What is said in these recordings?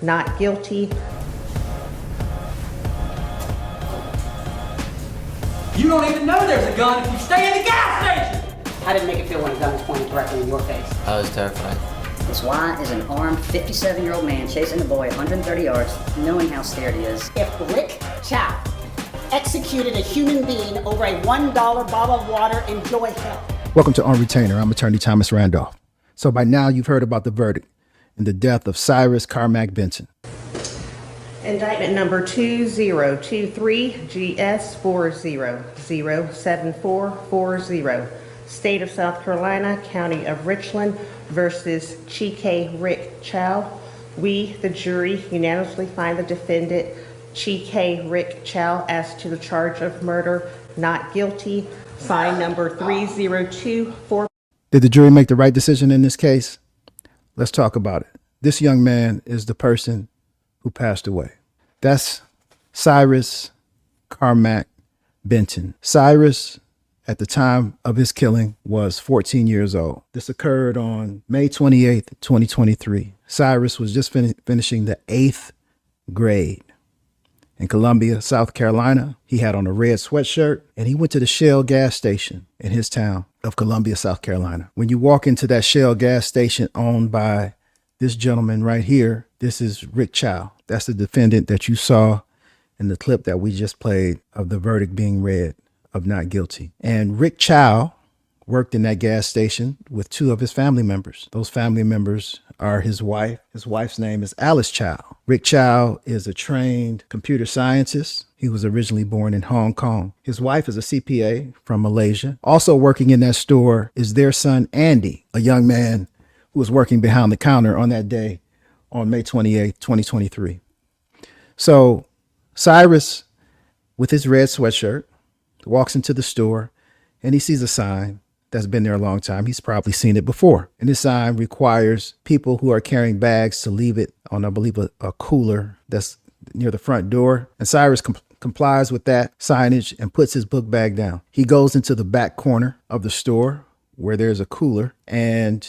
not guilty. You don't even know there's a gun if you stay in the gas station! How did it make it feel when a gun was pointed directly in your face? I was terrified. This why is an armed 57-year-old man chasing a boy 130 yards, knowing how scared he is. If Rick Chow executed a human being over a $1 bottle of water, enjoy hell. Welcome to On Retainer. I'm attorney Thomas Randolph. So by now you've heard about the verdict in the death of Cyrus Carmack-Belton. Indictment number 2023 GS 4007440. State of South Carolina, County of Richland versus Chikei Rick Chow. We, the jury, unanimously find the defendant, Chikei Rick Chow, as to the charge of murder, not guilty. Fine number 3024. Did the jury make the right decision in this case? Let's talk about it. This young man is the person who passed away. That's Cyrus Carmack-Belton. Cyrus, at the time of his killing, was 14 years old. This occurred on May 28th, 2023. Cyrus was just finishing the 8th grade. In Columbia, South Carolina, he had on a red sweatshirt and he went to the Shell gas station in his town of Columbia, South Carolina. When you walk into that Shell gas station owned by this gentleman right here, this is Rick Chow. That's the defendant that you saw in the clip that we just played of the verdict being read of not guilty. And Rick Chow worked in that gas station with two of his family members. Those family members are his wife. His wife's name is Alice Chow. Rick Chow is a trained computer scientist. He was originally born in Hong Kong. His wife is a CPA from Malaysia. Also working in that store is their son, Andy, a young man who was working behind the counter on that day on May 28th, 2023. So Cyrus, with his red sweatshirt, walks into the store and he sees a sign that's been there a long time. He's probably seen it before. And this sign requires people who are carrying bags to leave it on, I believe, a cooler that's near the front door. And Cyrus complies with that signage and puts his book bag down. He goes into the back corner of the store where there's a cooler and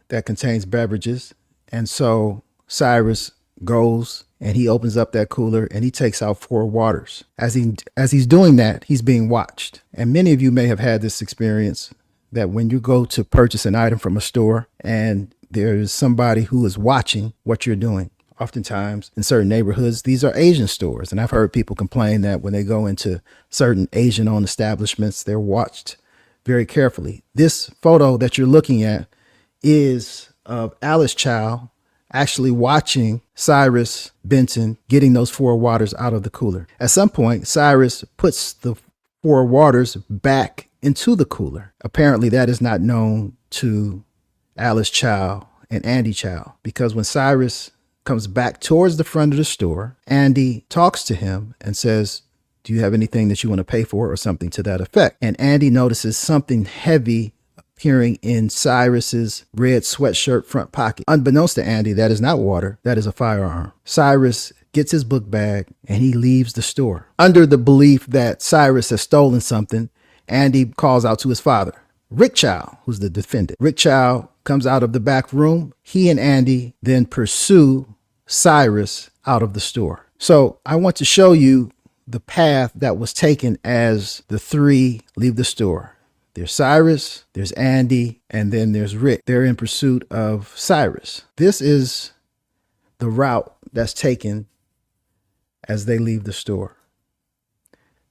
that contains beverages. And so Cyrus goes and he opens up that cooler and he takes out 4 waters. As he's doing that, he's being watched. And many of you may have had this experience that when you go to purchase an item from a store and there's somebody who is watching what you're doing. Oftentimes in certain neighborhoods, these are Asian stores. And I've heard people complain that when they go into certain Asian-owned establishments, they're watched very carefully. This photo that you're looking at is of Alice Chow actually watching Cyrus Belton getting those 4 waters out of the cooler. At some point, Cyrus puts the 4 waters back into the cooler. Apparently that is not known to Alice Chow and Andy Chow, because when Cyrus comes back towards the front of the store, Andy talks to him and says, "Do you have anything that you want to pay for?" or something to that effect. And Andy notices something heavy appearing in Cyrus's red sweatshirt front pocket. Unbeknownst to Andy, that is not water, that is a firearm. Cyrus gets his book bag and he leaves the store. Under the belief that Cyrus has stolen something, Andy calls out to his father, Rick Chow, who's the defendant. Rick Chow comes out of the back room. He and Andy then pursue Cyrus out of the store. So I want to show you the path that was taken as the 3 leave the store. There's Cyrus, there's Andy, and then there's Rick. They're in pursuit of Cyrus. This is the route that's taken as they leave the store.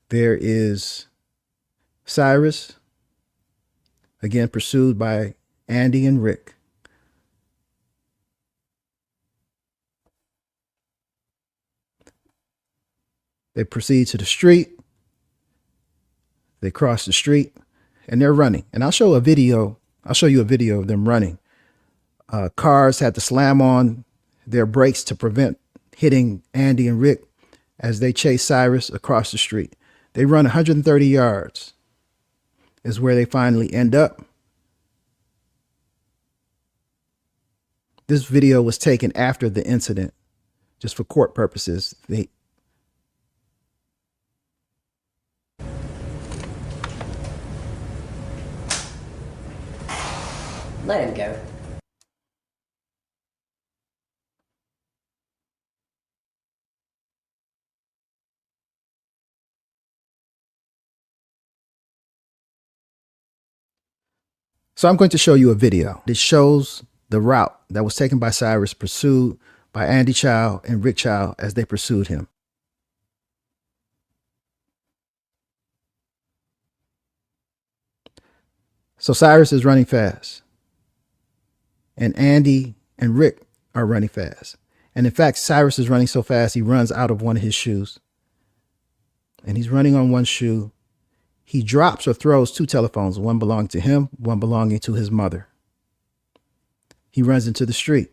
There is Cyrus, again pursued by Andy and Rick. They proceed to the street. They cross the street and they're running. And I'll show you a video of them running. Cars had to slam on their brakes to prevent hitting Andy and Rick as they chase Cyrus across the street. They run 130 yards is where they finally end up. This video was taken after the incident, just for court purposes. Let him go. So I'm going to show you a video that shows the route that was taken by Cyrus, pursued by Andy Chow and Rick Chow as they pursued him. So Cyrus is running fast, and Andy and Rick are running fast. And in fact, Cyrus is running so fast, he runs out of one of his shoes. And he's running on one shoe. He drops or throws two telephones, one belonging to him, one belonging to his mother. He runs into the street.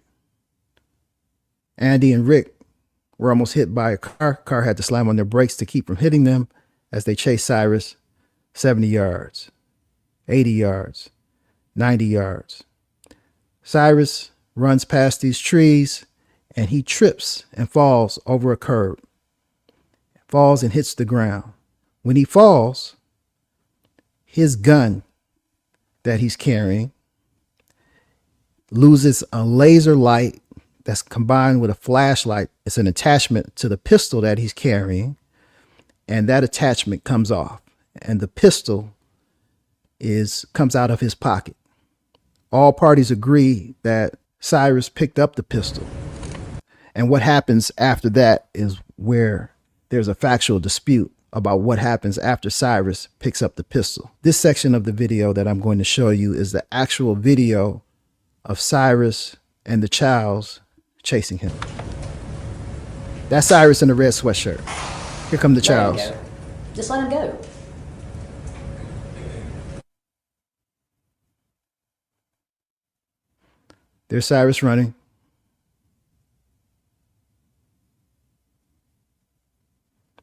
Andy and Rick were almost hit by a car. Car had to slam on their brakes to keep from hitting them as they chased Cyrus 70 yards, 80 yards, 90 yards. Cyrus runs past these trees and he trips and falls over a curb. Falls and hits the ground. When he falls, his gun that he's carrying loses a laser light that's combined with a flashlight. It's an attachment to the pistol that he's carrying, and that attachment comes off, and the pistol comes out of his pocket. All parties agree that Cyrus picked up the pistol, and what happens after that is where there's a factual dispute about what happens after Cyrus picks up the pistol. This section of the video that I'm going to show you is the actual video of Cyrus and the Chows chasing him. That's Cyrus in the red sweatshirt. Here come the Chows. Let him go. Just let him go. There's Cyrus running.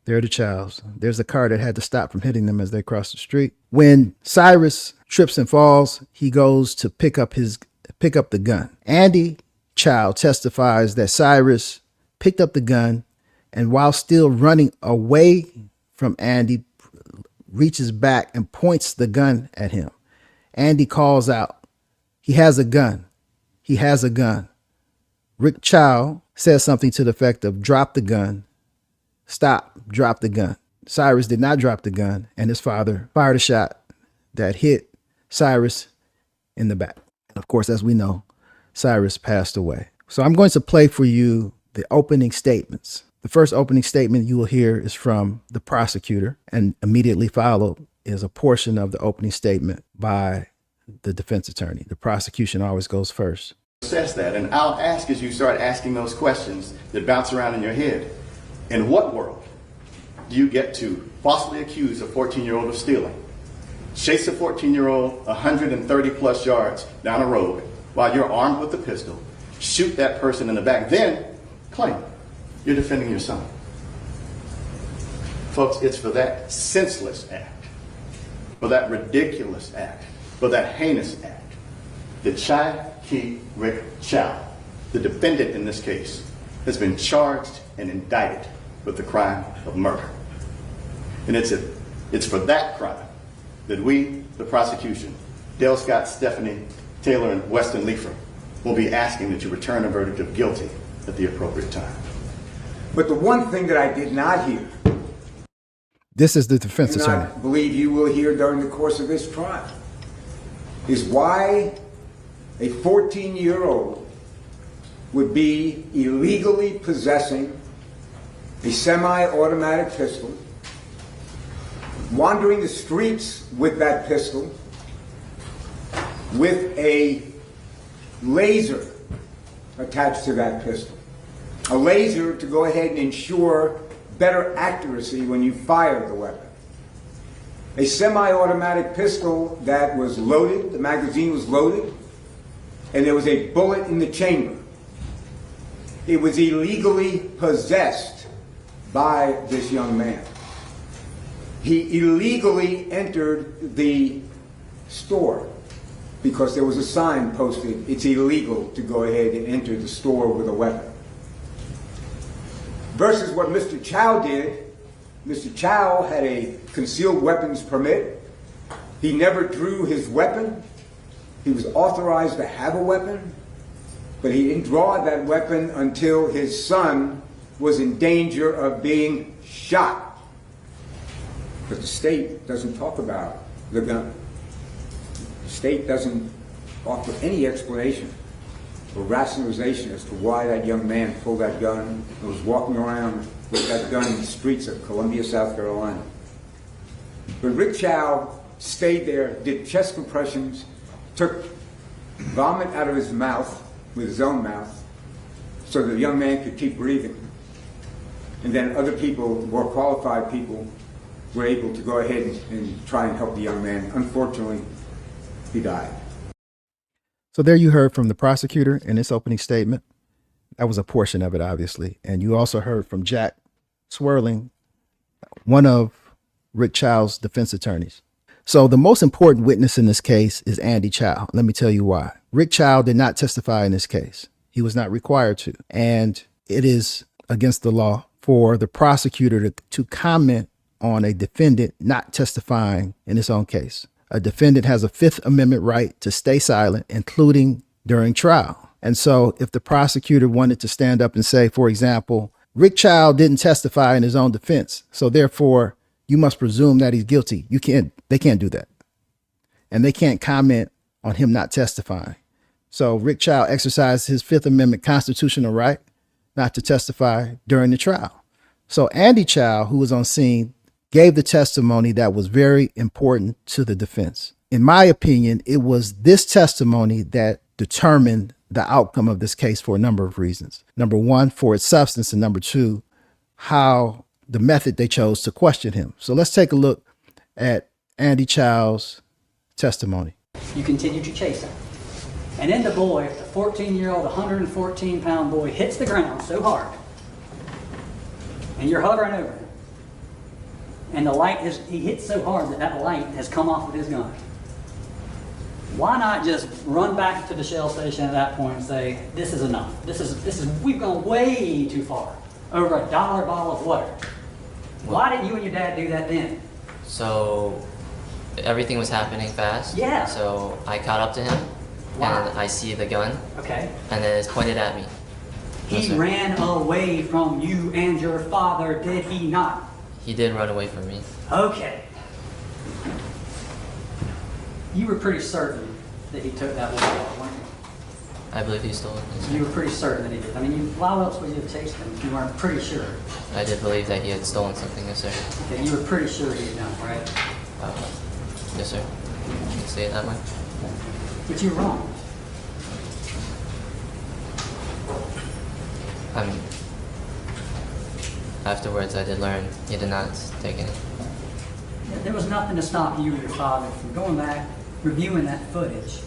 There are the Chows. There's a car that had to stop from hitting them as they crossed the street. When Cyrus trips and falls, he goes to pick up the gun. Andy Chow testifies that Cyrus picked up the gun and while still running away from Andy, reaches back and points the gun at him. Andy calls out, "He has a gun. He has a gun." Rick Chow says something to the effect of, "Drop the gun. Stop, drop the gun." Cyrus did not drop the gun, and his father fired a shot that hit Cyrus in the back. And of course, as we know, Cyrus passed away. So I'm going to play for you the opening statements. The first opening statement you will hear is from the prosecutor, and immediately followed is a portion of the opening statement by the defense attorney. The prosecution always goes first. Assess that, and I'll ask as you start asking those questions that bounce around in your head. In what world do you get to falsely accuse a 14-year-old of stealing, chase a 14-year-old 130 plus yards down a road while you're armed with a pistol, shoot that person in the back, then claim you're defending your son? Folks, it's for that senseless act, for that ridiculous act, for that heinous act that Chikei Rick Chow, the defendant in this case, has been charged and indicted with the crime of murder. And it's for that crime that we, the prosecution, Dale Scott, Stephanie Taylor, and Weston Leifer, will be asking that you return a verdict of guilty at the appropriate time. But the one thing that I did not hear, This is the defense and attorney. I believe you will hear during the course of this trial, is why a 14-year-old would be illegally possessing a semi-automatic pistol, wandering the streets with that pistol, with a laser attached to that pistol. A laser to go ahead and ensure better accuracy when you fire the weapon. A semi-automatic pistol that was loaded, the magazine was loaded, and there was a bullet in the chamber. It was illegally possessed by this young man. He illegally entered the store because there was a sign posted, "It's illegal to go ahead and enter the store with a weapon." Versus what Mr. Chow did. Mr. Chow had a concealed weapons permit. He never drew his weapon. He was authorized to have a weapon, but he didn't draw that weapon until his son was in danger of being shot. But the state doesn't talk about the gun. state doesn't offer any explanation or rationalization as to why that young man pulled that gun and was walking around with that gun in the streets of Columbia, South Carolina. But Rick Chow stayed there, did chest compressions, took vomit out of his mouth with his own mouth so the young man could keep breathing. And then other people, more qualified people, were able to go ahead and try and help the young man. Unfortunately, he died. So there you heard from the prosecutor in his opening statement. That was a portion of it, obviously. And you also heard from Jack Swirling, one of Rick Chow's defense attorneys. So the most important witness in this case is Andy Chow. Let me tell you why. Rick Chow did not testify in this case. He was not required to. And it is against the law for the prosecutor to comment on a defendant not testifying in his own case. A defendant has a Fifth Amendment right to stay silent, including during trial. And so if the prosecutor wanted to stand up and say, for example, Rick Chow didn't testify in his own defense, so therefore you must presume that he's guilty. They can't do that. And they can't comment on him not testifying. So Rick Chow exercised his Fifth Amendment constitutional right not to testify during the trial. So Andy Chow, who was on scene, gave the testimony that was very important to the defense. In my opinion, it was this testimony that determined the outcome of this case for a number of reasons. Number one, for its substance, and number two, how the method they chose to question him. So let's take a look at Andy Chow's testimony. You continue to chase him. And then the boy, the 14-year-old, 114-pound boy, hits the ground so hard. And you're hovering over him. And the light he hits so hard that that light has come off with his gun. Why not just run back to the Shell station at that point and say, this is enough. We've gone way too far. Over $1 bottle of water. Why didn't you and your dad do that then? So everything was happening fast. Yeah. So I caught up to him. Wow. And I see the gun. Okay. And then it's pointed at me. He ran away from you and your father, did he not? He did run away from me. Okay. You were pretty certain that he took that water bottle, weren't you? I believe he stole it. You were pretty certain that he did. I mean, why else would you have chased him if you weren't pretty sure? I did believe that he had stolen something, yes sir. Okay, you were pretty sure he had done it, right? Yes sir. You can say it that way. But you're wrong. Afterwards I did learn he did not take any. There was nothing to stop you or your father from going back, reviewing that footage,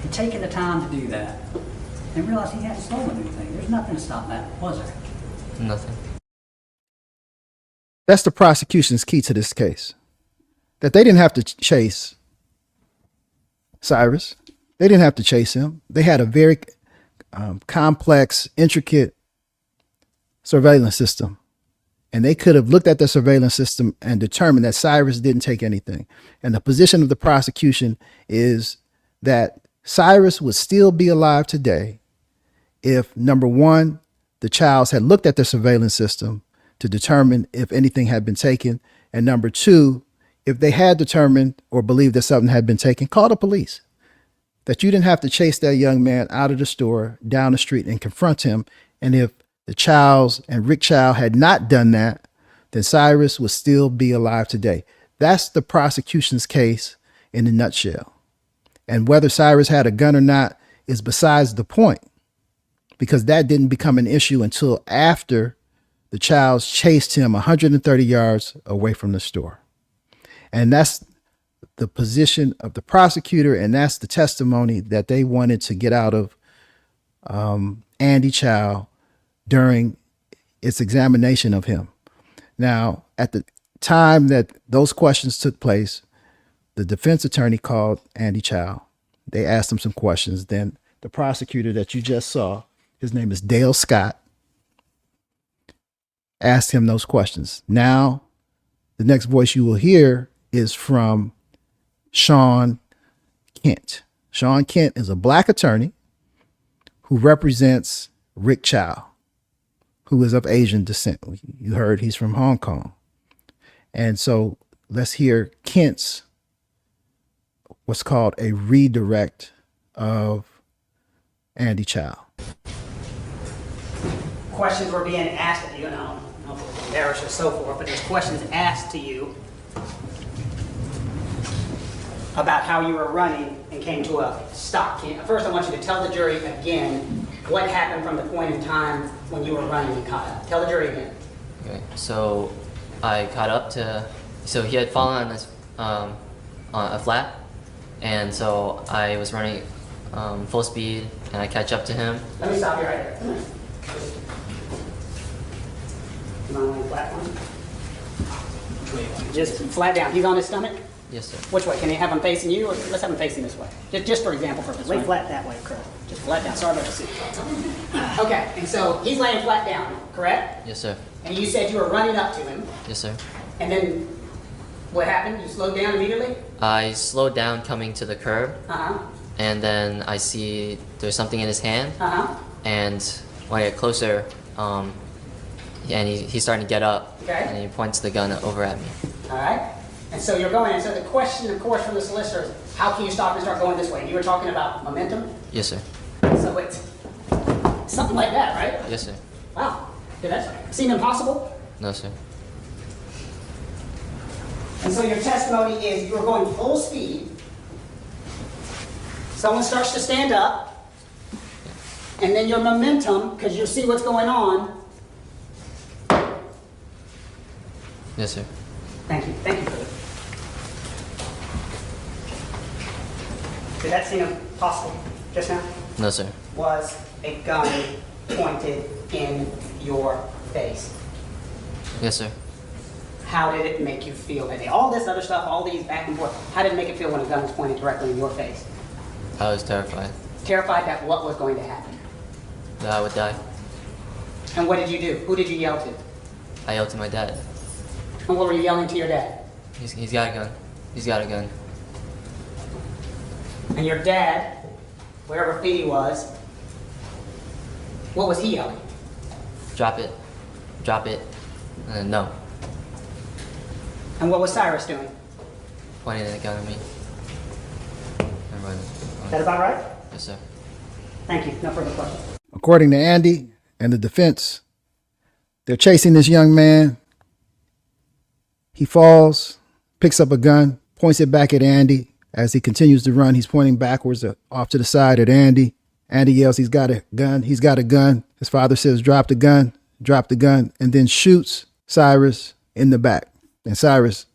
and taking the time to do that, and realize he hadn't stolen anything. There's nothing to stop that, was there? Nothing. That's the prosecution's key to this case. That they didn't have to chase Cyrus. They didn't have to chase him. They had a very complex, intricate surveillance system. And they could have looked at the surveillance system and determined that Cyrus didn't take anything. And the position of the prosecution is that Cyrus would still be alive today if, number one, the Chows had looked at the surveillance system to determine if anything had been taken. And number two, if they had determined or believed that something had been taken, call the police. That you didn't have to chase that young man out of the store, down the street, and confront him. And if the Chows and Rick Chow had not done that, then Cyrus would still be alive today. That's the prosecution's case in a nutshell. And whether Cyrus had a gun or not is besides the point, because that didn't become an issue until after the Chows chased him 130 yards away from the store. And that's the position of the prosecutor, and that's the testimony that they wanted to get out of Andy Chow during its examination of him. Now, at the time that those questions took place, the defense attorney called Andy Chow. They asked him some questions. Then the prosecutor that you just saw, his name is Dale Scott, asked him those questions. Now, the next voice you will hear is from Sean Kent. Sean Kent is a black attorney who represents Rick Chow, who is of Asian descent. You heard he's from Hong Kong. And so let's hear Kent's what's called a redirect of Andy Chow. Questions were being asked of you, and I don't know if it was embarrassed or so forth, but there's questions asked to you about how you were running and came to a stop. First, I want you to tell the jury again what happened from the point in time when you were running and caught up. Tell the jury again. Okay, so I caught up to, so he had fallen on this on a flat, and so I was running full speed, and I catch up to him. Let me stop you right there. You want to lay flat one? Just flat down. He's on his stomach? Yes, sir. Which way? Can you have him facing you, or let's have him facing this way? Just for example purposes. Lay flat that way, Kurt. Just flat down. Sorry about the seat. Okay, and so he's laying flat down, correct? Yes, sir. And you said you were running up to him, Yes, sir. and then what happened? You slowed down immediately? I slowed down coming to the curb, Uh-huh. and then I see there's something in his hand, Uh-huh. and when I get closer, and he's starting to get up, Okay. and he points the gun over at me. All right. And so you're going, and so the question, of course, from the solicitor is, how can you stop and start going this way? And you were talking about momentum? Yes, sir. So it's something like that, right? Yes, sir. Wow. Did that seem impossible? No, sir. And so your testimony is you were going full speed. Someone starts to stand up. And then your momentum, because you see what's going on. Yes, sir. Thank you. Thank you for that. Did that seem impossible just now? No, sir. Was a gun pointed in your face? Yes, sir. How did it make you feel that day? All this other stuff, all these back and forth, how did it make it feel when a gun was pointed directly in your face? I was terrified Terrified that what was going to happen? that I would die. And what did you do? Who did you yell to? I yelled to my dad. And what were you yelling to your dad? He's got a gun. He's got a gun. And your dad, wherever feet he was, what was he yelling? Drop it. Drop it. And then no. And what was Cyrus doing? Pointing the gun at me. And running. Is that about right? Yes, sir. Thank you. No further questions. According to Andy and the defense, they're chasing this young man. He falls, picks up a gun, points it back at Andy. As he continues to run, he's pointing backwards off to the side at Andy. Andy yells, he's got a gun, he's got a gun. His father says, drop the gun, and then shoots Cyrus in the back. And Cyrus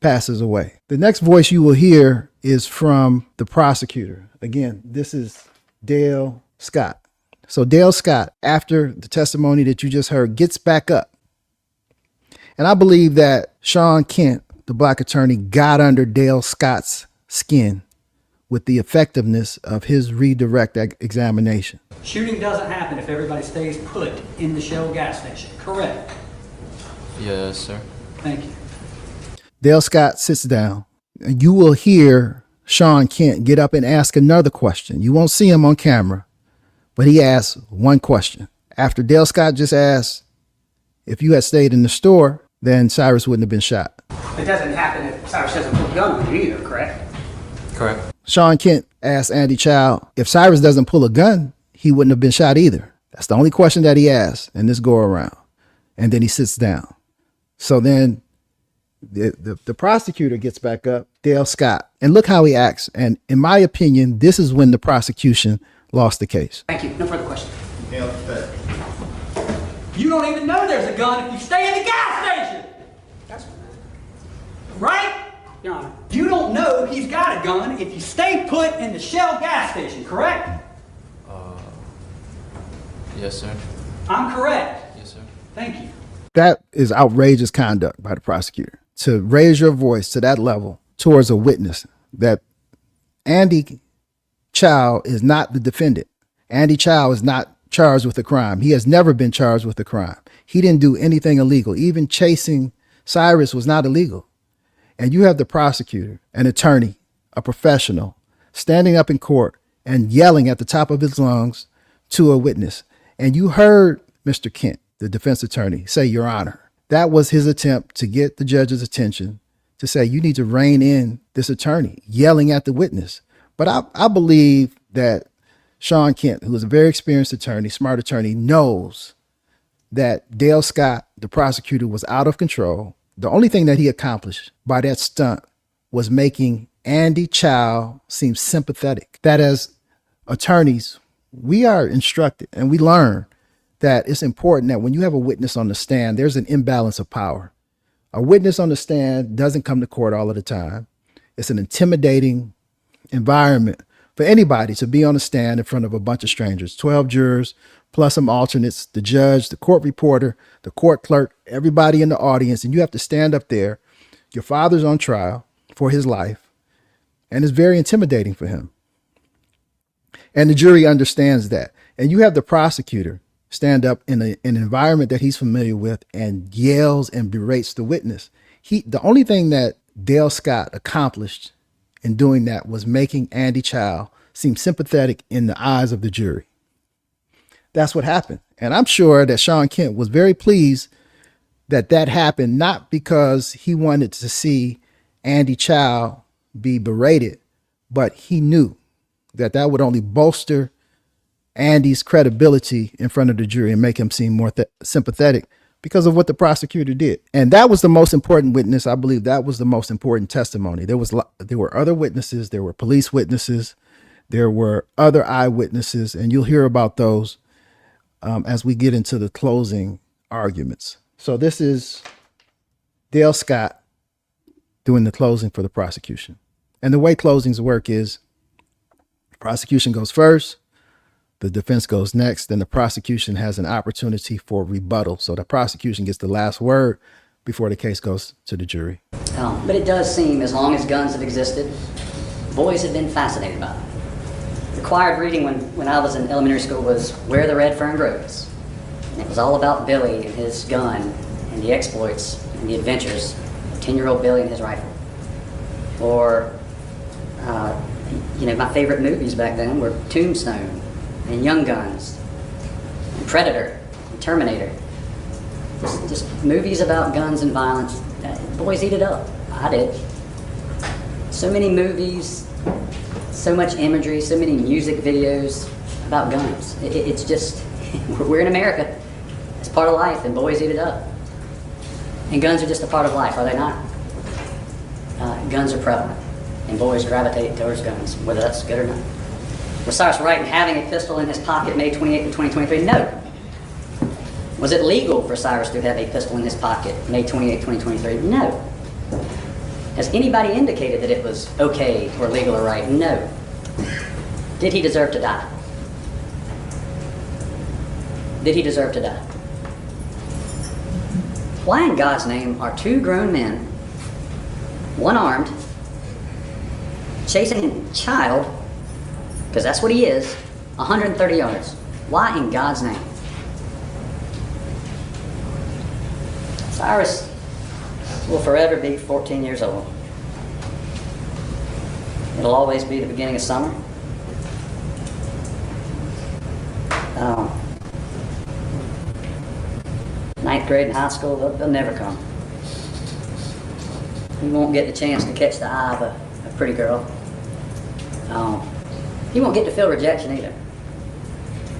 passes away. The next voice you will hear is from the prosecutor. Again, this is Dale Scott. So Dale Scott, after the testimony that you just heard, gets back up. And I believe that Sean Kent, the black attorney, got under Dale Scott's skin with the effectiveness of his redirect examination. Shooting doesn't happen if everybody stays put in the Shell gas station, correct? Yes, sir. Thank you. Dale Scott sits down, and you will hear Sean Kent get up and ask another question. You won't see him on camera, but he asks one question. After Dale Scott just asked, if you had stayed in the store, then Cyrus wouldn't have been shot. It doesn't happen if Cyrus doesn't pull a gun on you either, correct? Correct. Sean Kent asked Andy Chow, if Cyrus doesn't pull a gun, he wouldn't have been shot either. That's the only question that he asked in this go around. And then he sits down. So then the prosecutor gets back up, Dale Scott, and look how he acts. And in my opinion, this is when the prosecution lost the case. Thank you. No further questions. You don't even know there's a gun if you stay in the gas station! That's Right? Your Honor. You don't know he's got a gun if you stay put in the Shell gas station, correct? Yes, sir. I'm correct. Yes, sir. Thank you. That is outrageous conduct by the prosecutor. To raise your voice to that level towards a witness that Andy Chow is not the defendant. Andy Chow is not charged with a crime. He has never been charged with a crime. He didn't do anything illegal. Even chasing Cyrus was not illegal. And you have the prosecutor, an attorney, a professional, standing up in court and yelling at the top of his lungs to a witness. And you heard Mr. Kent, the defense attorney, say, Your Honor. That was his attempt to get the judge's attention to say, you need to rein in this attorney yelling at the witness. But I believe that Sean Kent, who is a very experienced attorney, smart attorney, knows that Dale Scott, the prosecutor, was out of control. The only thing that he accomplished by that stunt was making Andy Chow seem sympathetic. That as attorneys, we are instructed and we learn that it's important that when you have a witness on the stand, there's an imbalance of power. A witness on the stand doesn't come to court all of the time. It's an intimidating environment for anybody to be on the stand in front of a bunch of strangers, 12 jurors, plus some alternates, the judge, the court reporter, the court clerk, everybody in the audience. And you have to stand up there. Your father's on trial for his life, and it's very intimidating for him. And the jury understands that. And you have the prosecutor stand up in an environment that he's familiar with and yells and berates the witness. The only thing that Dale Scott accomplished in doing that was making Andy Chow seem sympathetic in the eyes of the jury. That's what happened. And I'm sure that Sean Kent was very pleased that that happened, not because he wanted to see Andy Chow be berated, but he knew that that would only bolster Andy's credibility in front of the jury and make him seem more sympathetic because of what the prosecutor did. And that was the most important witness. I believe that was the most important testimony. There were other witnesses. There were police witnesses. There were other eyewitnesses, and you'll hear about those as we get into the closing arguments. So this is Dale Scott doing the closing for the prosecution. And the way closings work is prosecution goes first, the defense goes next, then the prosecution has an opportunity for rebuttal. So the prosecution gets the last word before the case goes to the jury. But it does seem, as long as guns have existed, boys have been fascinated by them. Required reading when I was in elementary school was Where the Red Fern Grows. And it was all about Billy and his gun and the exploits and the adventures of 10-year-old Billy and his rifle. Or, my favorite movies back then were Tombstone and Young Guns and Predator and Terminator. Just movies about guns and violence. Boys eat it up. I did. So many movies, so much imagery, so many music videos about guns. It's just, we're in America. It's part of life, and boys eat it up. And guns are just a part of life, are they not? Guns are prevalent, and boys gravitate towards guns, whether that's good or not. Was Cyrus right in having a pistol in his pocket May 28th of 2023? No. Was it legal for Cyrus to have a pistol in his pocket May 28th, 2023? No. Has anybody indicated that it was okay or legal or right? No. Did he deserve to die? Did he deserve to die? Why in God's name are two grown men, one armed, chasing a child, because that's what he is, 130 yards? Why in God's name? Cyrus will forever be 14 years old. It'll always be the beginning of summer. Ninth grade in high school, they'll never come. He won't get the chance to catch the eye of a pretty girl. He won't get to feel rejection either.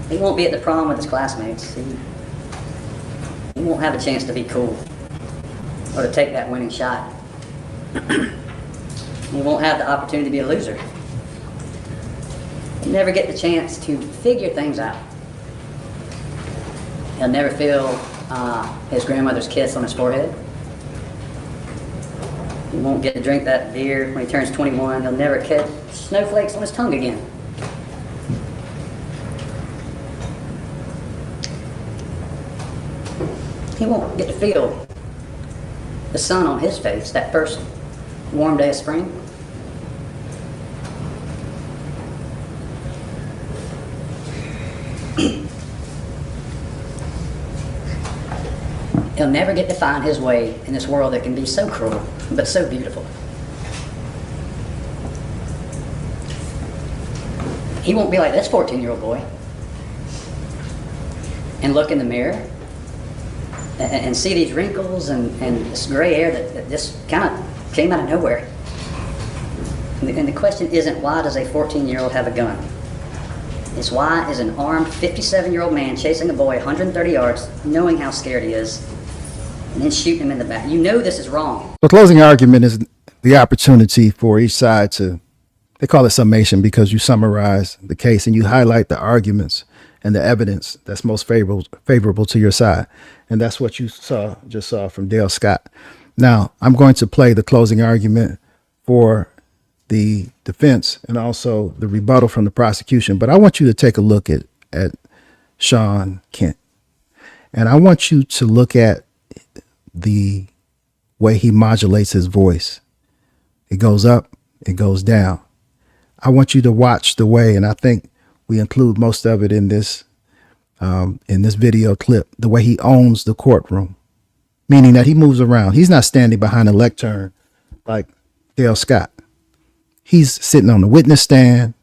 He won't be at the prom with his classmates. He won't have a chance to be cool or to take that winning shot. He won't have the opportunity to be a loser. He'll never get the chance to figure things out. He'll never feel his grandmother's kiss on his forehead. He won't get to drink that beer when he turns 21. He'll never catch snowflakes on his tongue again. He won't get to feel the sun on his face that first warm day of spring. He'll never get to find his way in this world that can be so cruel, but so beautiful. He won't be like this 14-year-old boy and look in the mirror and see these wrinkles and this gray hair that just kind of Came out of nowhere. And the question isn't why does a 14-year-old have a gun? It's why is an armed 57-year-old man chasing a boy 130 yards, knowing how scared he is, and then shooting him in the back. You know this is wrong. The closing argument is the opportunity for each side to, they call it summation because you summarize the case and you highlight the arguments and the evidence that's most favorable to your side. And that's what you just saw from Dale Scott. Now, I'm going to play the closing argument for the defense and also the rebuttal from the prosecution. But I want you to take a look at Sean Kent. And I want you to look at the way he modulates his voice. It goes up, it goes down. I want you to watch the way, and I think we include most of it in this video clip, the way he owns the courtroom, meaning that he moves around. He's not standing behind a lectern like Dale Scott. He's sitting on the witness stand.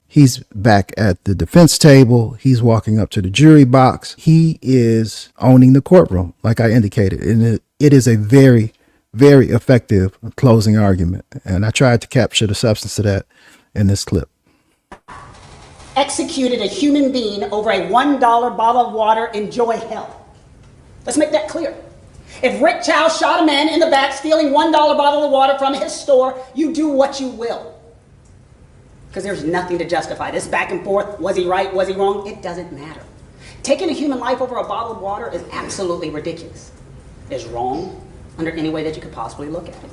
He's back at the defense table. He's walking up to the jury box. He is owning the courtroom, like I indicated. And it is a very, very effective closing argument. And I tried to capture the substance of that in this clip. Executed a human being over a $1 bottle of water. Enjoy hell. Let's make that clear. If Rick Chow shot a man in the back stealing $1 bottle of water from his store, you do what you will. Because there's nothing to justify this back and forth. Was he right? Was he wrong? It doesn't matter. Taking a human life over a bottle of water is absolutely ridiculous. It's wrong under any way that you could possibly look at it.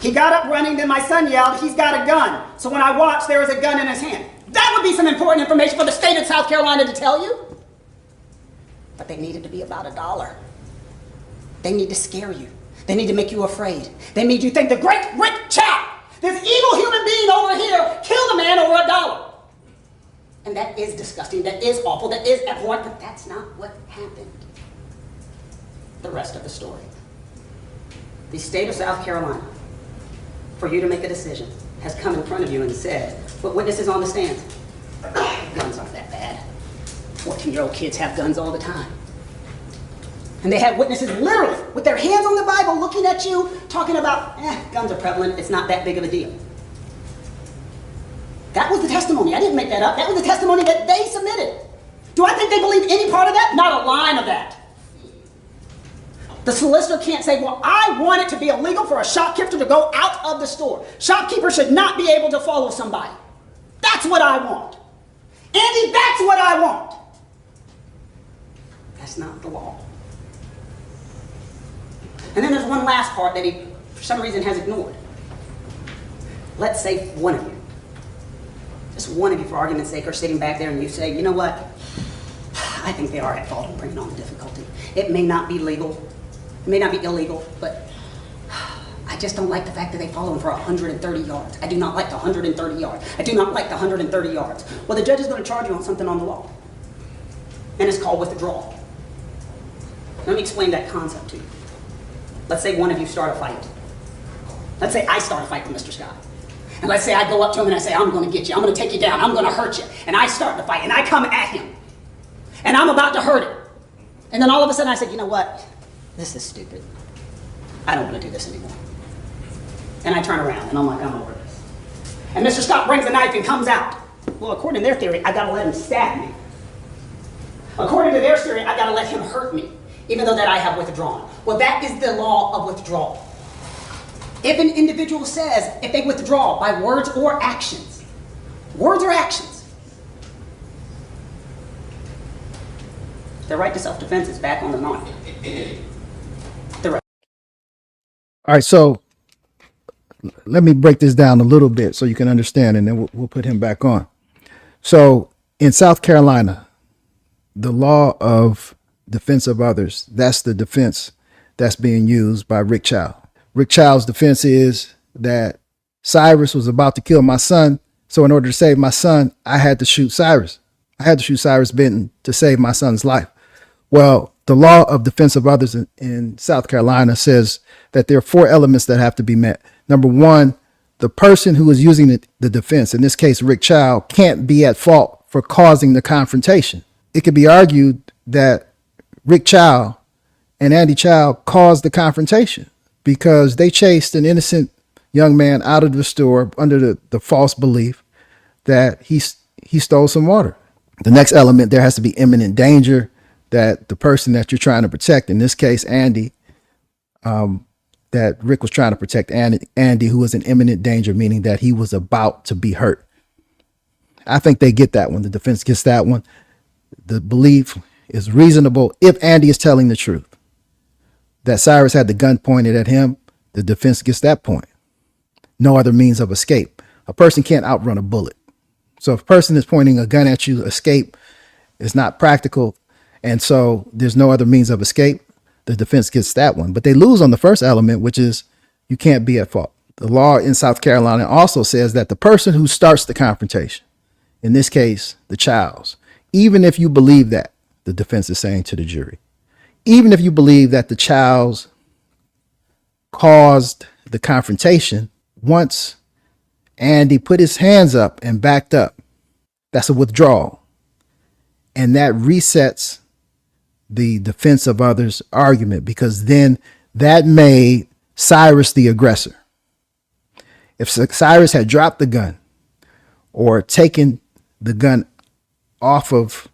He got up running, then my son yelled, "He's got a gun." So when I watched, there was a gun in his hand. That would be some important information for the state of South Carolina to tell you. But they need it to be about $1. They need to scare you. They need to make you afraid. They made you think the great Rick Chow, this evil human being over here, killed a man over $1. And that is disgusting, that is awful, that is abhorrent, but that's not what happened. The rest of the story. The state of South Carolina, for you to make a decision, has come in front of you and said, what witnesses on the stand? Guns aren't that bad. 14-year-old kids have guns all the time. And they had witnesses literally with their hands on the Bible looking at you, talking about, guns are prevalent, it's not that big of a deal. That was the testimony. I didn't make that up. That was the testimony that they submitted. Do I think they believe any part of that? Not a line of that. The solicitor can't say, well, I want it to be illegal for a shopkeeper to go out of the store. Shopkeepers should not be able to follow somebody. That's what I want. Andy, that's what I want. That's not the law. And then there's one last part that he, for some reason, has ignored. Let's say one of you, just one of you for argument's sake, are sitting back there and you say, you know what? I think they are at fault in bringing on the difficulty. It may not be legal, it may not be illegal, but I just don't like the fact that they follow him for 130 yards. I do not like the 130 yards. I do not like the 130 yards. Well, the judge is going to charge you on something on the law, and it's called withdrawal. Let me explain that concept to you. Let's say one of you start a fight. Let's say I start a fight with Mr. Scott. And let's say I go up to him and I say, I'm going to get you. I'm going to take you down. I'm going to hurt you. And I start the fight and I come at him. And I'm about to hurt him. And then all of a sudden I said, you know what? This is stupid. I don't want to do this anymore. And I turn around and I'm like, I'm over this. And Mr. Scott brings a knife and comes out. Well, according to their theory, I got to let him stab me. According to their theory, I got to let him hurt me, even though that I have withdrawn. Well, that is the law of withdrawal. If an individual says, if they withdraw by words or actions, their right to self-defense is back on the market. All right, so let me break this down a little bit so you can understand, and then we'll put him back on. So in South Carolina, the law of defense of others, that's the defense that's being used by Rick Chow. Rick Chow's defense is that Cyrus was about to kill my son, so in order to save my son, I had to shoot Cyrus. I had to shoot Cyrus Benton to save my son's life. Well, the law of defense of others in South Carolina says that there are 4 elements that have to be met. Number 1, the person who is using the defense, in this case Rick Chow, can't be at fault for causing the confrontation. It could be argued that Rick Chow and Andy Chow caused the confrontation. because they chased an innocent young man out of the store under the false belief that he stole some water. The next element, there has to be imminent danger, that the person that you're trying to protect, in this case, Andy, that Rick was trying to protect Andy, who was in imminent danger, meaning that he was about to be hurt. I think they get that one. The defense gets that one. The belief is reasonable if Andy is telling the truth. That Cyrus had the gun pointed at him, the defense gets that point. No other means of escape. A person can't outrun a bullet. So if a person is pointing a gun at you, escape is not practical. And so there's no other means of escape. The defense gets that one. But they lose on the first element, which is you can't be at fault. The law in South Carolina also says that the person who starts the confrontation, in this case, the Chows, even if you believe that, the defense is saying to the jury, even if you believe that the Chows caused the confrontation, once Andy put his hands up and backed up, that's a withdrawal. And that resets the defense of others argument, because then that made Cyrus the aggressor. If Cyrus had dropped the gun or taken the gun off of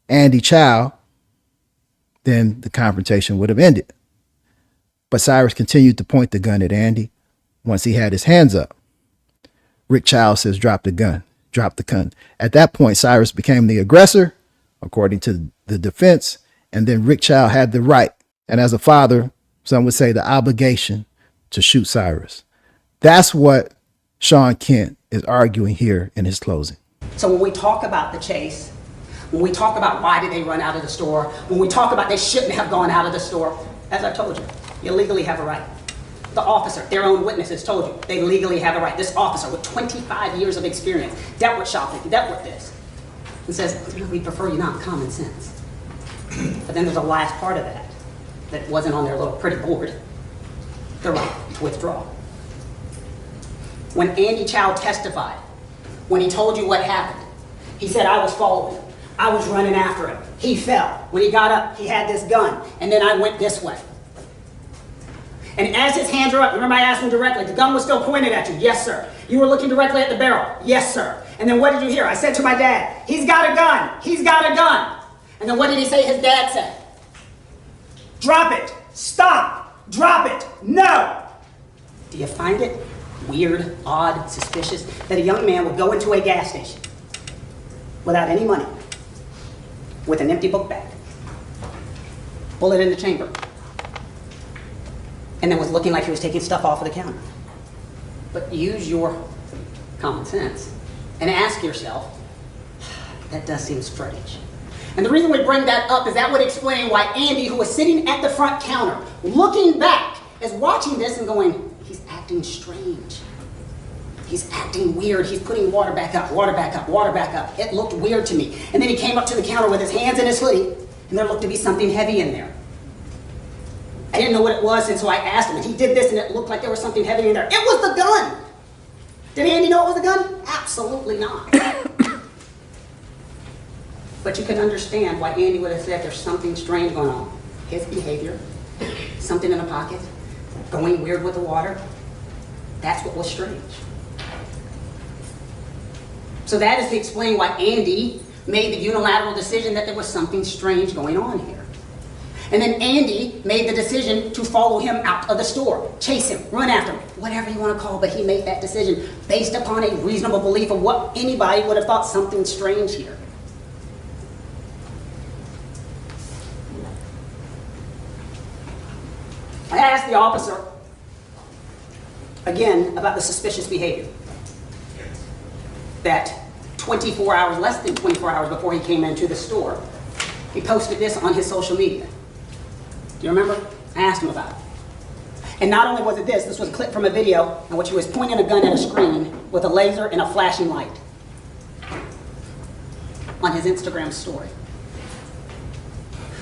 Andy Chow, then the confrontation would have ended. But Cyrus continued to point the gun at Andy once he had his hands up. Rick Chow says, drop the gun, drop the gun. At that point, Cyrus became the aggressor, according to the defense, and then Rick Chow had the right, and as a father, some would say the obligation, to shoot Cyrus. That's what Sean Kent is arguing here in his closing. So when we talk about the chase, when we talk about why did they run out of the store, when we talk about they shouldn't have gone out of the store, as I told you, you legally have a right. The officer, their own witnesses told you, they legally have a right. This officer with 25 years of experience, dealt with shoplifting, dealt with this, and says, we prefer you not common sense. But then there's a last part of that wasn't on their little pretty board, the right to withdraw. When Andy Chow testified, when he told you what happened, he said, I was following him. I was running after him. He fell. When he got up, he had this gun, and then I went this way. And as his hands were up, remember I asked him directly, the gun was still pointed at you? Yes, sir. You were looking directly at the barrel? Yes, sir. And then what did you hear? I said to my dad, he's got a gun. He's got a gun. And then what did he say his dad said? Drop it. Stop. Drop it. No. Do you find it weird, odd, suspicious that a young man would go into a gas station without any money, with an empty book bag, bullet in the chamber, and then was looking like he was taking stuff off of the counter? But use your common sense and ask yourself, that does seem strange. And the reason we bring that up is that would explain why Andy, who was sitting at the front counter, looking back, is watching this and going, he's acting strange. He's acting weird. He's putting water back up, water back up, water back up. It looked weird to me. And then he came up to the counter with his hands in his hoodie, and there looked to be something heavy in there. I didn't know what it was, and so I asked him, and he did this, and it looked like there was something heavy in there. It was the gun! Did Andy know it was the gun? Absolutely not. But you can understand why Andy would have said there's something strange going on. His behavior, something in the pocket, going weird with the water, that's what was strange. So that is to explain why Andy made the unilateral decision that there was something strange going on here. And then Andy made the decision to follow him out of the store, chase him, run after him, whatever you want to call it, but he made that decision based upon a reasonable belief of what anybody would have thought something strange here. I asked the officer, again, about the suspicious behavior. That 24 hours, less than 24 hours before he came into the store, he posted this on his social media. Do you remember? I asked him about it. And not only was it this was a clip from a video in which he was pointing a gun at a screen with a laser and a flashing light on his Instagram story.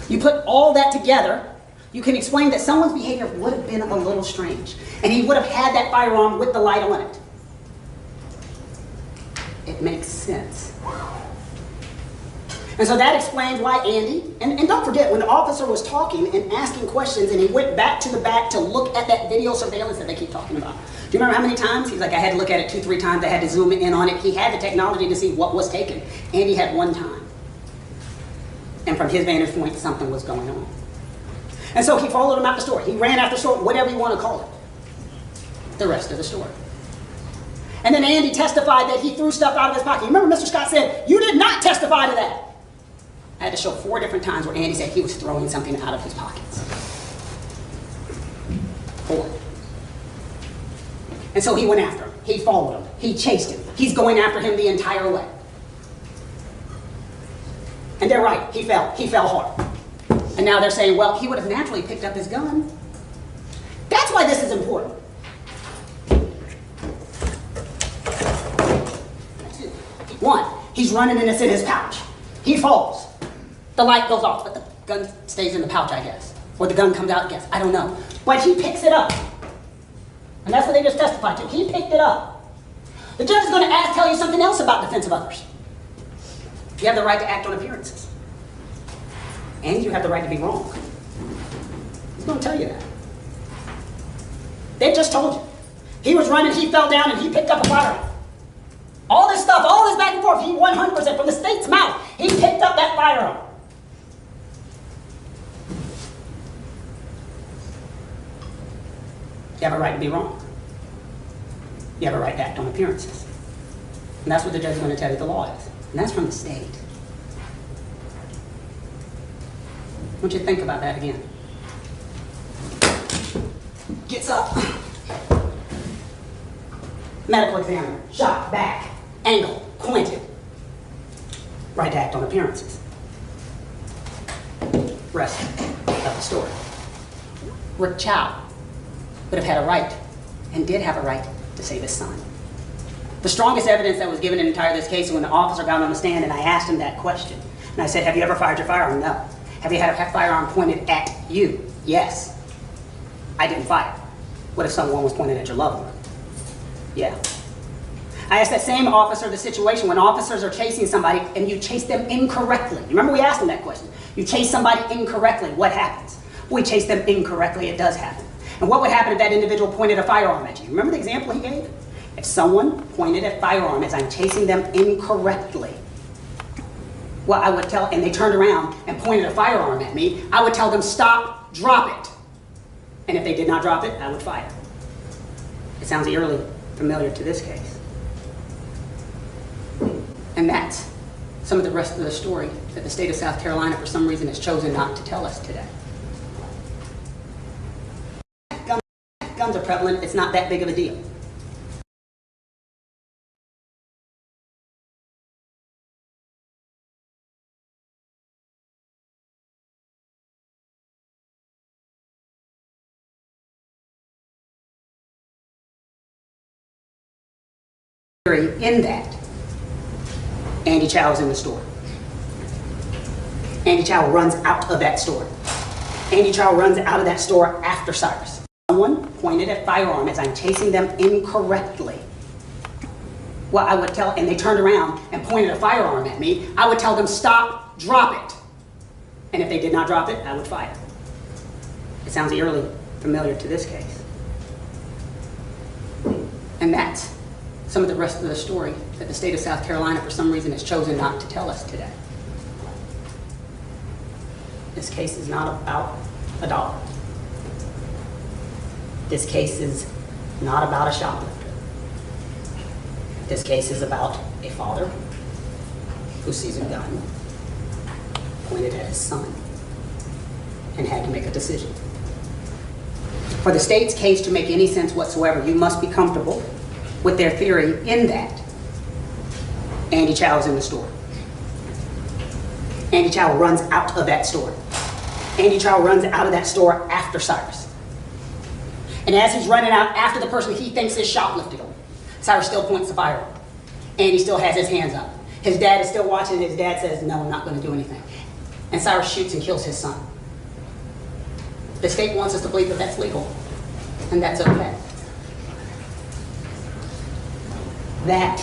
You put all that together, you can explain that someone's behavior would have been a little strange. And he would have had that firearm with the light on it. It makes sense. And so that explains why Andy, and don't forget, when the officer was talking and asking questions and he went back to the back to look at that video surveillance that they keep talking about. Do you remember how many times? He's like, I had to look at it 2-3 times. I had to zoom in on it. He had the technology to see what was taken. Andy had one time. And from his vantage point, something was going on. And so he followed him out the store. He ran after the store, whatever you want to call it. The rest of the story. And then Andy testified that he threw stuff out of his pocket. You remember Mr. Scott said, you did not testify to that. I had to show 4 different times where Andy said he was throwing something out of his pockets. 4. And so he went after him. He followed him. He chased him. He's going after him the entire way. And they're right. He fell. He fell hard. And now they're saying, well, he would have naturally picked up his gun. That's why this is important. One, he's running and it's in his pouch. He falls. The light goes off, but the gun stays in the pouch, I guess. Or the gun comes out, I guess. I don't know. But he picks it up. And that's what they just testified to. He picked it up. The judge is going to tell you something else about defense of others. You have the right to act on appearances. And you have the right to be wrong. He's going to tell you that. They just told you. He was running, he fell down, and he picked up a firearm. All this stuff, all this back and forth, he 100% from the state's mouth, he picked up that firearm. You have a right to be wrong. You have a right to act on appearances. And that's what the judge is going to tell you the law is. And that's from the state. I want you to think about that again. Gets up. Medical examiner, shot, back, angle, pointed. Right to act on appearances. Rest of the story. Rick Chow would have had a right, and did have a right, to save his son. The strongest evidence that was given in entire this case was when the officer got on the stand and I asked him that question. And I said, have you ever fired your firearm? No. Have you had a firearm pointed at you? Yes. I didn't fire. What if someone was pointed at your loved one? Yeah. I asked that same officer the situation when officers are chasing somebody and you chase them incorrectly. Remember we asked him that question. You chase somebody incorrectly, what happens? We chase them incorrectly, it does happen. And what would happen if that individual pointed a firearm at you? Remember the example he gave? If someone pointed a firearm as I'm chasing them incorrectly, well, I would tell, and they turned around and pointed a firearm at me, I would tell them, stop, drop it. And if they did not drop it, I would fire. It sounds eerily familiar to this case. And that's some of the rest of the story that the state of South Carolina, for some reason, has chosen not to tell us today. Guns are prevalent, it's not that big of a deal. In that, Andy Chow is in the store. Andy Chow runs out of that store. Andy Chow runs out of that store after Cyrus. Someone pointed a firearm as I'm chasing them incorrectly. Well, I would tell, and they turned around and pointed a firearm at me, I would tell them, stop, drop it. And if they did not drop it, I would fire. It sounds eerily familiar to this case. And that's some of the rest of the story that the state of South Carolina, for some reason, has chosen not to tell us today. This case is not about a dollar. This case is not about a shoplifter. This case is about a father who sees a gun pointed at his son and had to make a decision. For the state's case to make any sense whatsoever, you must be comfortable with their theory in that Andy Chow is in the store. Andy Chow runs out of that store. Andy Chow runs out of that store after Cyrus. And as he's running out after the person he thinks is shoplifting, Cyrus still points the firearm. Andy still has his hands up. His dad is still watching, and his dad says, no, I'm not going to do anything. And Cyrus shoots and kills his son. The state wants us to believe that that's legal, and that's okay. That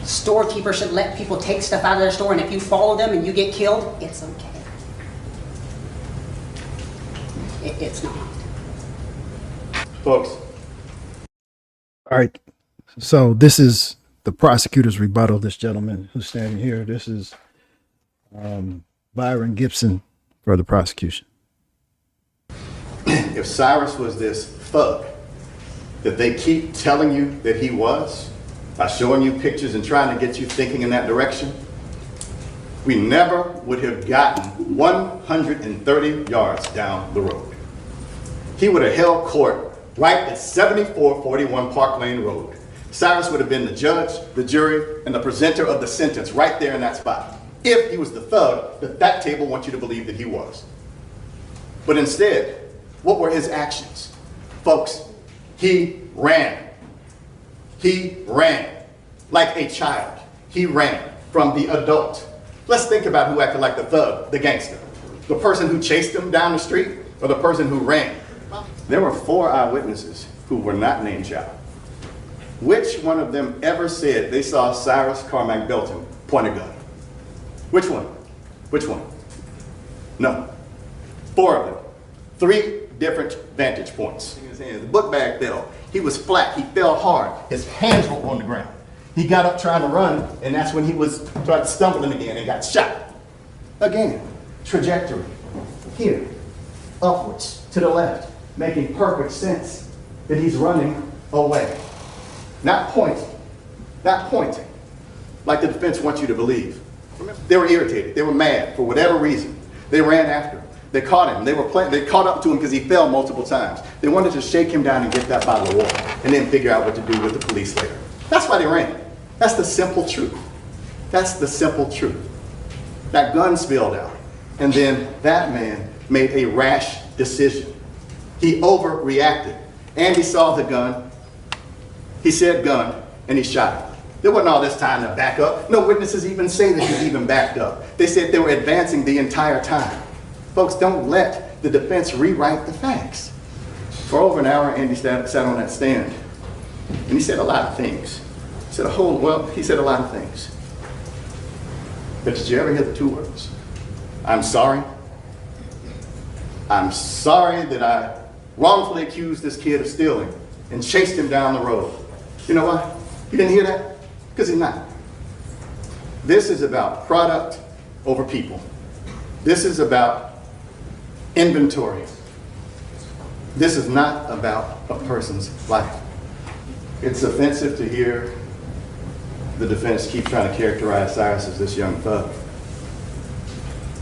Storekeepers should let people take stuff out of their store, and if you follow them and you get killed, it's okay. It's not. Folks, All right. So this is the prosecutor's rebuttal. This gentleman who's standing here, this is Byron Gibson for the prosecution. if Cyrus was this thug that they keep telling you that he was, by showing you pictures and trying to get you thinking in that direction, we never would have gotten 130 yards down the road. He would have held court right at 7441 Parklane Road. Cyrus would have been the judge, the jury, and the presenter of the sentence right there in that spot, if he was the thug that table wants you to believe that he was. But instead, what were his actions? Folks, he ran. He ran like a child. He ran from the adult. Let's think about who acted like the thug, the gangster. The person who chased him down the street, or the person who ran? There were 4 eyewitnesses who were not named Chow. Which one of them ever said they saw Cyrus Carmack-Belton point a gun? Which one? Which one? No. 4 of them. 3 different vantage points. The book bag fell. He was flat. He fell hard. His hands were on the ground. He got up trying to run, and that's when he tried stumbling again and got shot. Again, trajectory. Here, upwards, to the left, making perfect sense that he's running away. Not pointing, like the defense wants you to believe. They were irritated. They were mad for whatever reason. They ran after him. They caught him. They caught up to him because he fell multiple times. They wanted to shake him down and get that bottle of water and then figure out what to do with the police later. That's why they ran. That's the simple truth. That's the simple truth. That gun spilled out, and then that man made a rash decision. He overreacted. Andy saw the gun. He said gun, and he shot him. There wasn't all this time to back up. No witnesses even say that he even backed up. They said they were advancing the entire time. Folks, don't let the defense rewrite the facts. For over an hour, Andy sat on that stand, and he said a lot of things. He said a lot of things. But did you ever hear the 2 words? I'm sorry. I'm sorry that I wrongfully accused this kid of stealing and chased him down the road. You know why? You didn't hear that? Because he's not. This is about product over people. This is about inventory. This is not about a person's life. It's offensive to hear the defense keep trying to characterize Cyrus as this young thug.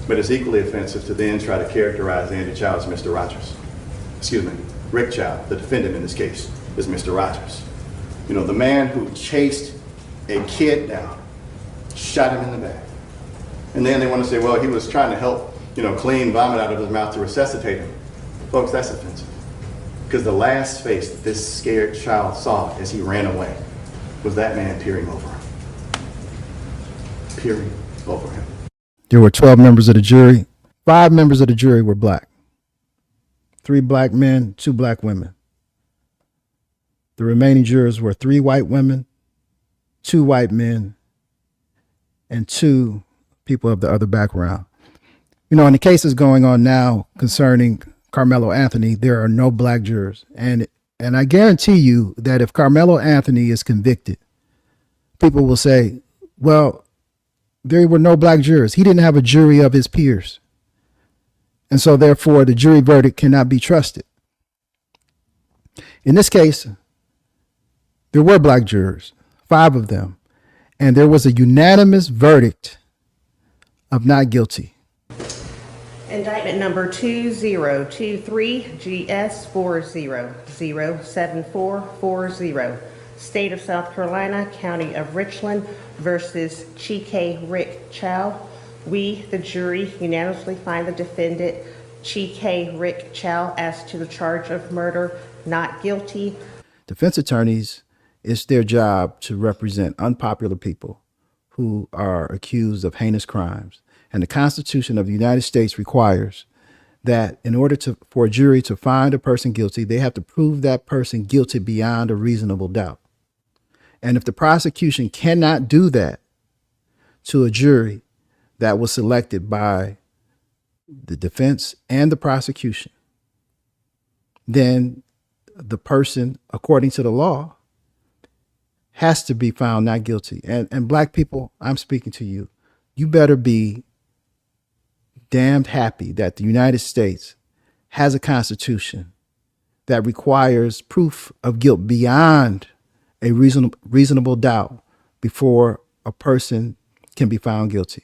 But it's equally offensive to then try to characterize Andy Chow as Mr. Rogers. Excuse me, Rick Chow, the defendant in this case, is Mr. Rogers. You know, the man who chased a kid down, shot him in the back. And then they want to say, well, he was trying to help, clean vomit out of his mouth to resuscitate him. Folks, that's offensive. Because the last face that this scared child saw as he ran away was that man peering over him. Peering over him. There were 12 members of the jury. 5 members of the jury were black. 3 black men, 2 black women. The remaining jurors were 3 white women, 2 white men, and 2 people of the other background. In the cases going on now concerning Carmelo Anthony, there are no black jurors. And I guarantee you that if Carmelo Anthony is convicted, people will say, well, there were no black jurors. He didn't have a jury of his peers. And so therefore the jury verdict cannot be trusted. In this case, there were black jurors, 5 of them, and there was a unanimous verdict of not guilty. Indictment number 2023-GS40-07440. State of South Carolina, County of Richland versus Chikei Rick Chow. We, the jury, unanimously find the defendant, Chikei Rick Chow, as to the charge of murder, not guilty. Defense attorneys, it's their job to represent unpopular people who are accused of heinous crimes. And the Constitution of the United States requires that in order for a jury to find a person guilty, they have to prove that person guilty beyond a reasonable doubt. And if the prosecution cannot do that to a jury that was selected by the defense and the prosecution, then the person, according to the law, has to be found not guilty. And black people, I'm speaking to you. You better be damned happy that the United States has a constitution that requires proof of guilt beyond a reasonable doubt before a person can be found guilty.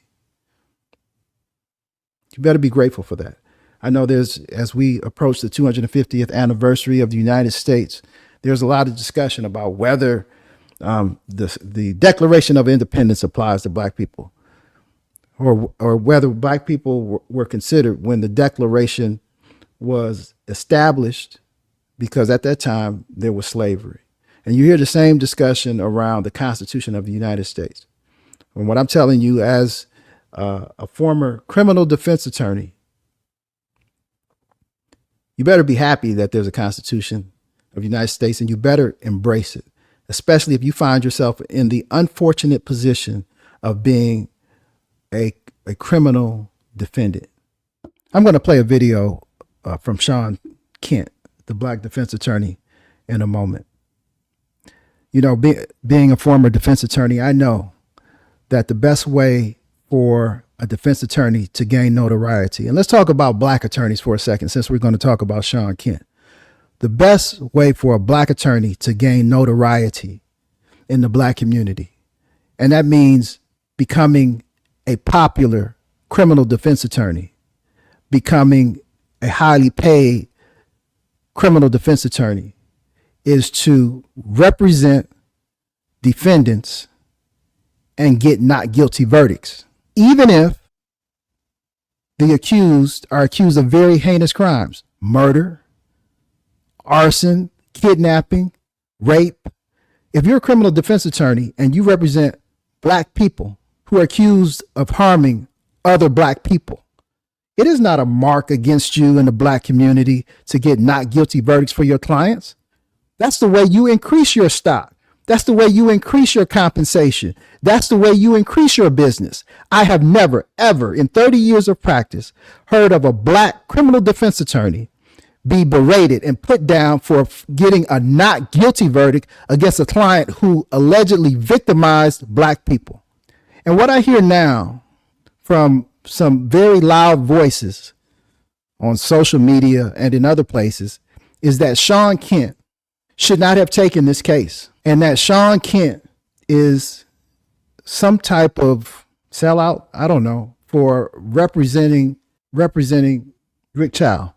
You better be grateful for that. I know as we approach the 250th anniversary of the United States, there's a lot of discussion about whether the Declaration of Independence applies to black people, or whether black people were considered when the Declaration was established, because at that time there was slavery. And you hear the same discussion around the Constitution of the United States. And what I'm telling you as a former criminal defense attorney, you better be happy that there's a Constitution of the United States, and you better embrace it, especially if you find yourself in the unfortunate position of being a criminal defendant. I'm going to play a video from Sean Kent, the black defense attorney, in a moment. You know, being a former defense attorney, I know that the best way for a defense attorney to gain notoriety, and let's talk about black attorneys for a second, since we're going to talk about Sean Kent. The best way for a black attorney to gain notoriety in the black community, and that means becoming a popular criminal defense attorney, becoming a highly paid criminal defense attorney, is to represent defendants and get not guilty verdicts, even if the accused are accused of very heinous crimes: murder, arson, kidnapping, rape. If you're a criminal defense attorney and you represent black people who are accused of harming other black people, it is not a mark against you in the black community to get not guilty verdicts for your clients. That's the way you increase your stock. That's the way you increase your compensation. That's the way you increase your business. I have never, ever in 30 years of practice heard of a black criminal defense attorney be berated and put down for getting a not guilty verdict against a client who allegedly victimized black people. And what I hear now from some very loud voices on social media and in other places is that Sean Kent should not have taken this case, and that Sean Kent is some type of sellout, I don't know, for representing Rick Chow,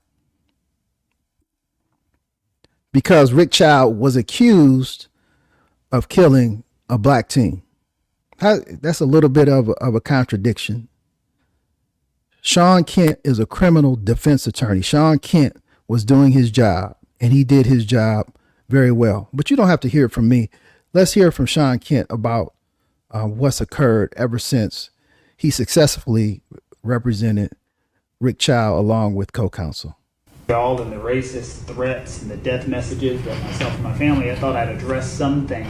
because Rick Chow was accused of killing a black teen. That's a little bit of a contradiction. Sean Kent is a criminal defense attorney. Sean Kent was doing his job, and he did his job very well. But you don't have to hear it from me. Let's hear from Sean Kent about what's occurred ever since he successfully represented Rick Chow along with co-counsel. All and the racist threats and the death messages that myself and my family, I thought I'd address some things.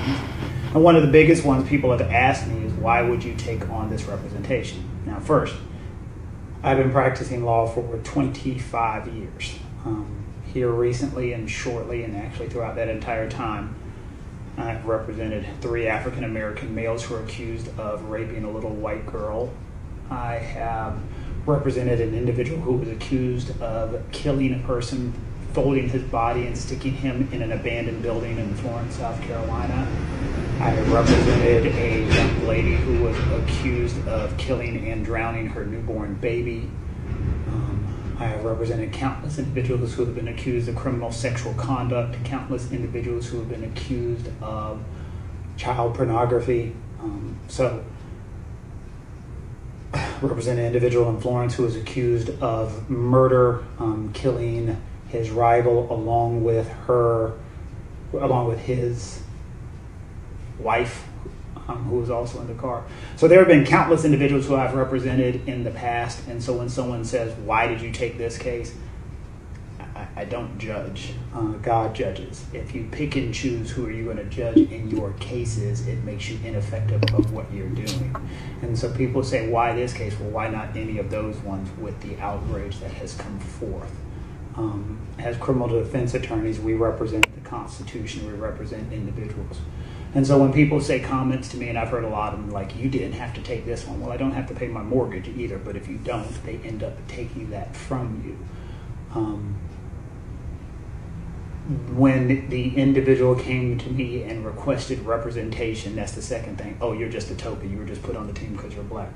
And one of the biggest ones people have asked me is, why would you take on this representation? Now, first, I've been practicing law for over 25 years. Here recently and shortly, and actually throughout that entire time, I've represented 3 African-American males who are accused of raping a little white girl. I have represented an individual who was accused of killing a person, folding his body and sticking him in an abandoned building in Florence, South Carolina. I have represented a young lady who was accused of killing and drowning her newborn baby. I have represented countless individuals who have been accused of criminal sexual conduct, countless individuals who have been accused of child pornography. Represent an individual in Florence who was accused of murder, killing his rival along with his wife, who was also in the car. So there have been countless individuals who I've represented in the past, and so when someone says, why did you take this case? I don't judge. God judges. If you pick and choose who are you going to judge in your cases, it makes you ineffective of what you're doing. And so people say, why this case? Well, why not any of those ones with the outrage that has come forth? As criminal defense attorneys, we represent the Constitution. We represent individuals. And so when people say comments to me, and I've heard a lot of them, like, you didn't have to take this one. Well, I don't have to pay my mortgage either, but if you don't, they end up taking that from you. When the individual came to me and requested representation, that's the second thing. Oh, you're just a token. You were just put on the team because you're black.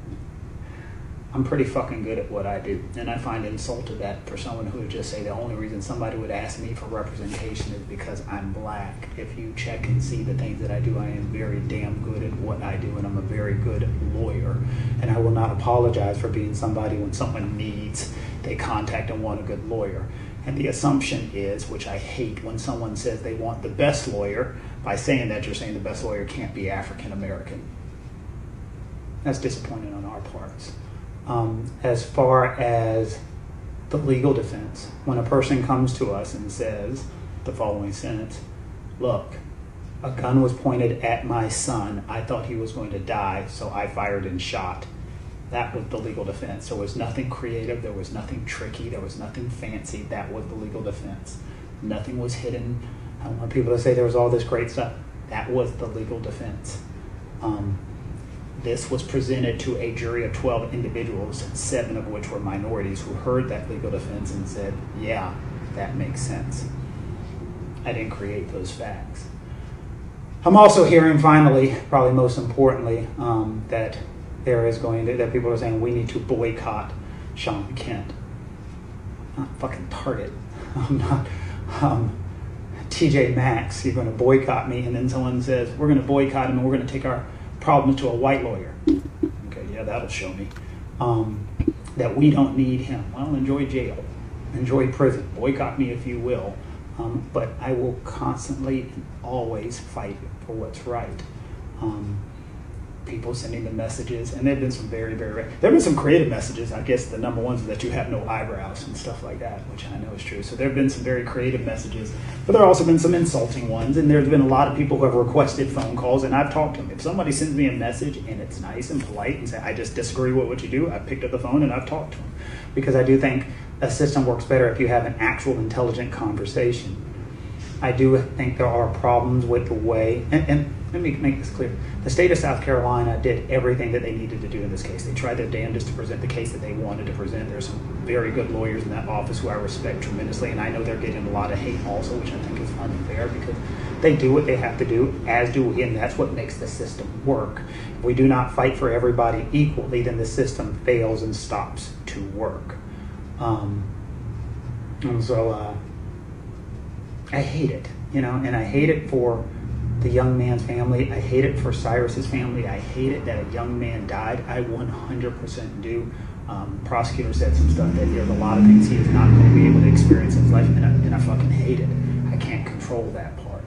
I'm pretty fucking good at what I do. And I find insult to that for someone who would just say the only reason somebody would ask me for representation is because I'm black. If you check and see the things that I do, I am very damn good at what I do, and I'm a very good lawyer. And I will not apologize for being somebody when someone needs, they contact and want a good lawyer. And the assumption is, which I hate, when someone says they want the best lawyer, by saying that you're saying the best lawyer can't be African American. That's disappointing on our parts. As far as the legal defense, when a person comes to us and says the following sentence, look, a gun was pointed at my son, I thought he was going to die, so I fired and shot. That was the legal defense. There was nothing creative, there was nothing tricky, there was nothing fancy. That was the legal defense. Nothing was hidden. I don't want people to say there was all this great stuff. That was the legal defense. This was presented to a jury of 12 individuals, 7 of which were minorities, who heard that legal defense and said, yeah, that makes sense. I didn't create those facts. I'm also hearing, finally, probably most importantly, that that people are saying we need to boycott Sean Kent. I'm not fucking Target. I'm not TJ Maxx. You're going to boycott me, and then someone says we're going to boycott him and we're going to take our problems to a white lawyer. Okay, yeah, that'll show me that we don't need him. Well, enjoy jail, enjoy prison, boycott me if you will, but I will constantly and always fight for what's right. People sending the messages, and there have been some there have been some creative messages. I guess the number one is that you have no eyebrows and stuff like that, which I know is true. So there have been some very creative messages, but there have also been some insulting ones, and there's been a lot of people who have requested phone calls, and I've talked to them. If somebody sends me a message and it's nice and polite and say, I just disagree with what you do, I've picked up the phone and I've talked to them, because I do think a system works better if you have an actual intelligent conversation. I do think there are problems with the way, and let me make this clear. The state of South Carolina did everything that they needed to do in this case. They tried their damnedest to present the case that they wanted to present. There's some very good lawyers in that office who I respect tremendously, and I know they're getting a lot of hate also, which I think is unfair, because they do what they have to do, as do we, and that's what makes the system work. If we do not fight for everybody equally, then the system fails and stops to work. And so I hate it, and I hate it for the young man's family. I hate it for Cyrus's family. I hate it that a young man died. I 100% do. Prosecutor said some stuff that there's a lot of things he is not going to be able to experience in his life, and I fucking hate it. I can't control that part.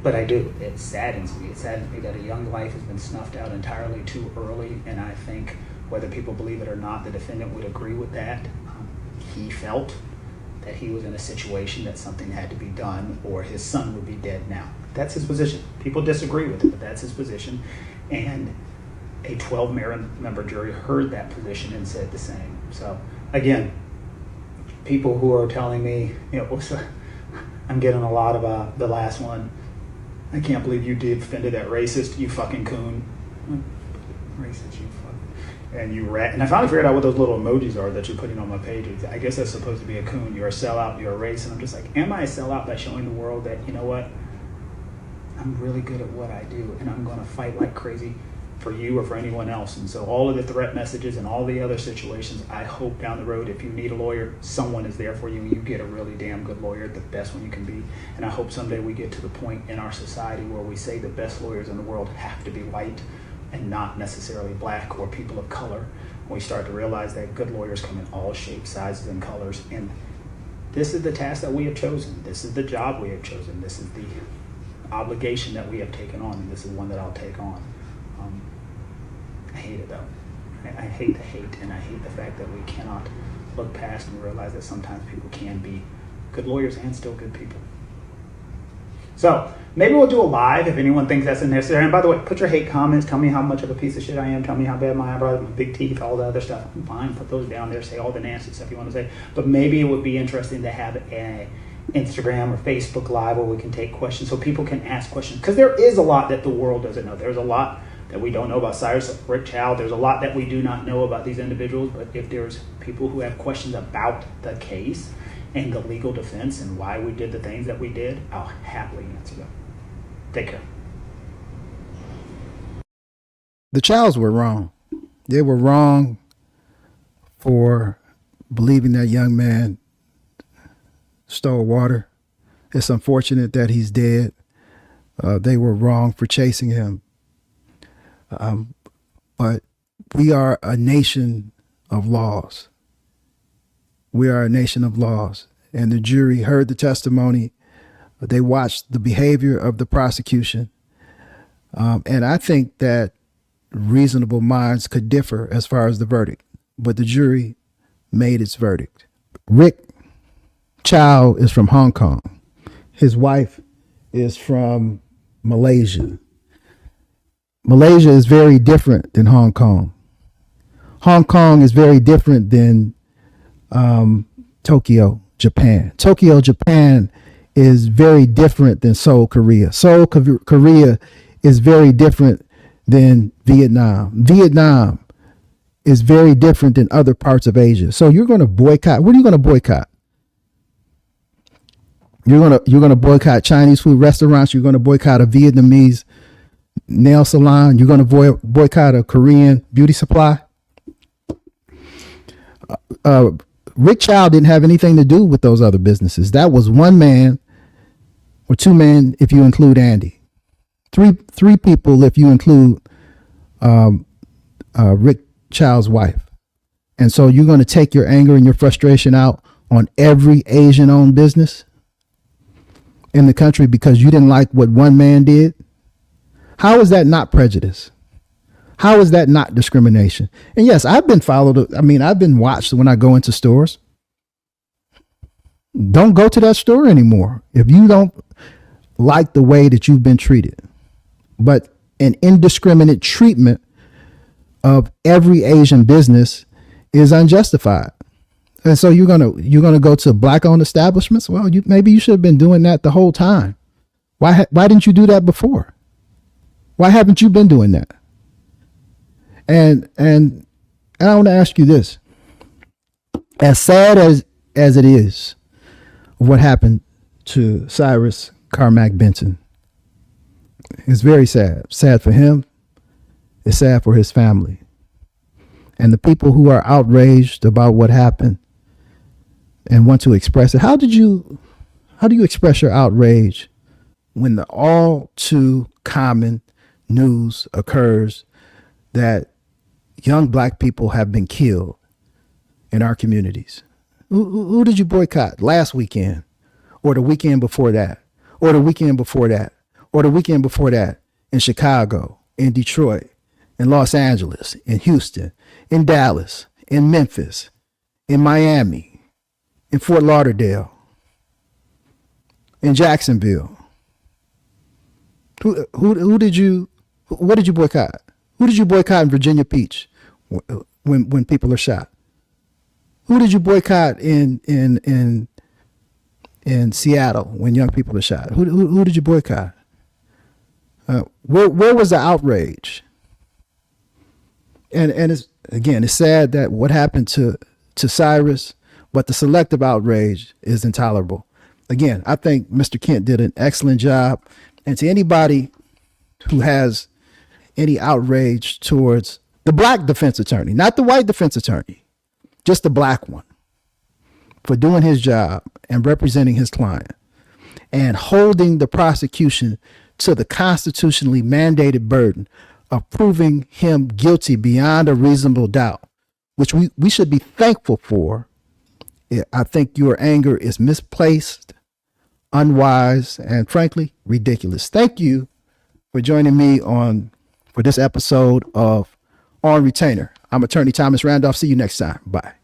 But I do. It saddens me. It saddens me that a young life has been snuffed out entirely too early, and I think whether people believe it or not, the defendant would agree with that. He felt that he was in a situation that something had to be done or his son would be dead now. That's his position. People disagree with it, but that's his position. And a 12-member jury heard that position and said the same. So again, people who are telling me, I'm getting a lot of the last one, I can't believe you defended that racist, you fucking coon. Racist, you fucking. And you rat. And I finally figured out what those little emojis are that you're putting on my pages. I guess that's supposed to be a coon. You're a sellout, you're a racist. And I'm just like, am I a sellout by showing the world that, you know what? I'm really good at what I do, and I'm going to fight like crazy for you or for anyone else. And so all of the threat messages and all the other situations, I hope down the road, if you need a lawyer, someone is there for you. You get a really damn good lawyer, the best one you can be. And I hope someday we get to the point in our society where we say the best lawyers in the world have to be white and not necessarily black or people of color. We start to realize that good lawyers come in all shapes, sizes, and colors. And this is the task that we have chosen. This is the job we have chosen. This is the obligation that we have taken on, and this is one that I'll take on. I hate it though. I hate the hate, and I hate the fact that we cannot look past and realize that sometimes people can be good lawyers and still good people. So maybe we'll do a live if anyone thinks that's necessary. And by the way, put your hate comments. Tell me how much of a piece of shit I am. Tell me how bad my eyebrows, my big teeth, all the other stuff. I'm fine. Put those down there. Say all the nasty stuff you want to say. But maybe it would be interesting to have an Instagram or Facebook Live where we can take questions so people can ask questions. Because there is a lot that the world doesn't know. There's a lot that we don't know about Cyrus, Rick Chow. There's a lot that we do not know about these individuals. But if there's people who have questions about the case and the legal defense and why we did the things that we did, I'll happily answer them. Take care. The Chows were wrong. They were wrong for believing that young man stole water. It's unfortunate that he's dead. They were wrong for chasing him. But we are a nation of laws. We are a nation of laws. And the jury heard the testimony. They watched the behavior of the prosecution. And I think that reasonable minds could differ as far as the verdict. But the jury made its verdict. Rick Chow is from Hong Kong. His wife is from Malaysia. Malaysia is very different than Hong Kong. Hong Kong is very different than Tokyo, Japan. Tokyo, Japan is very different than Seoul, Korea. Seoul, Korea is very different than Vietnam. Vietnam is very different than other parts of Asia. So you're going to boycott. What are you going to boycott? You're going to boycott Chinese food restaurants. You're going to boycott a Vietnamese nail salon. You're going to boycott a Korean beauty supply. Rick Chow didn't have anything to do with those other businesses. That was one man, or two men if you include Andy. Three people if you include Rick Chow's wife. And so you're going to take your anger and your frustration out on every Asian-owned business in the country because you didn't like what one man did? How is that not prejudice? How is that not discrimination? And yes, I've been followed. I mean, I've been watched when I go into stores. Don't go to that store anymore if you don't like the way that you've been treated. But an indiscriminate treatment of every Asian business is unjustified. And so you're gonna go to black-owned establishments. Well, maybe you should have been doing that the whole time. Why didn't you do that before? Why haven't you been doing that? And I want to ask you this: as sad as it is, what happened to Cyrus Carmack-Belton, it's very sad. Sad for him. It's sad for his family, and the people who are outraged about what happened and want to express it. How do you express your outrage when the all too common news occurs that young black people have been killed in our communities? Who did you boycott last weekend, or the weekend before that, or the weekend before that, or the weekend before that in Chicago, in Detroit, in Los Angeles, in Houston, in Dallas, in Memphis, in Miami, in Fort Lauderdale, in Jacksonville? What did you boycott? Who did you boycott in Virginia Beach when people are shot? Who did you boycott in Seattle when young people are shot? Who did you boycott? Where was the outrage? And it's sad that what happened to Cyrus, but the selective outrage is intolerable. Again, I think Mr. Kent did an excellent job. And to anybody who has any outrage towards the black defense attorney, not the white defense attorney, just the black one, for doing his job and representing his client and holding the prosecution to the constitutionally mandated burden of proving him guilty beyond a reasonable doubt, which we should be thankful for. I think your anger is misplaced, unwise, and frankly, ridiculous. Thank you for joining me for this episode of On Retainer. I'm attorney Thomas Randolph. See you next time. Bye.